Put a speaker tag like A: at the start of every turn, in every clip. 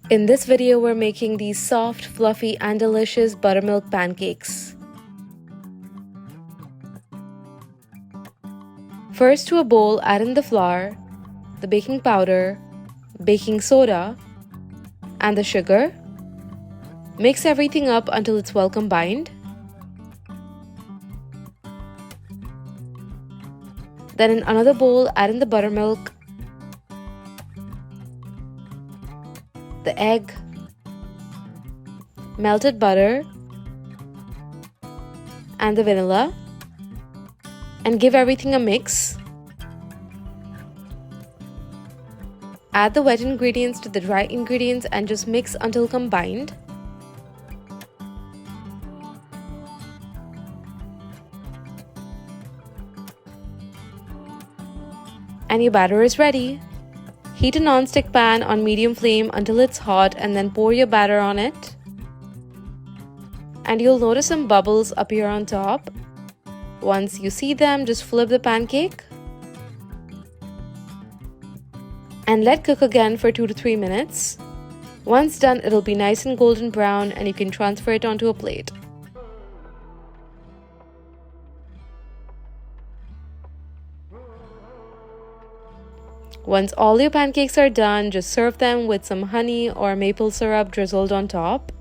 A: In this video, we're making these soft, fluffy, and delicious buttermilk pancakes. First, to a bowl, add in the flour, the baking powder, baking soda, and the sugar. Mix everything up until it's well combined. Then in another bowl, add in the buttermilk, the egg, melted butter, and the vanilla, and give everything a mix. Add the wet ingredients to the dry ingredients and just mix until combined. And your batter is ready. Heat a non-stick pan on medium flame until it's hot and then pour your batter on it. And you'll notice some bubbles appear on top. Once you see them, just flip the pancake and let cook again for 2 to 3 minutes. Once done, it'll be nice and golden brown and you can transfer it onto a plate. Once all your pancakes are done, just serve them with some honey or maple syrup drizzled on top.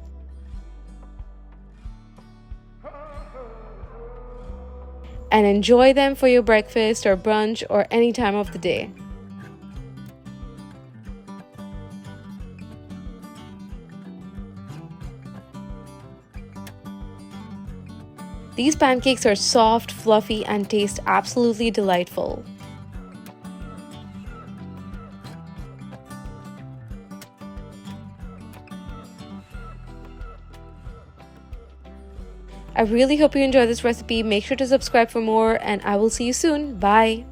A: And enjoy them for your breakfast or brunch or any time of the day. These pancakes are soft, fluffy, and taste absolutely delightful. I really hope you enjoyed this recipe. Make sure to subscribe for more, and I will see you soon. Bye!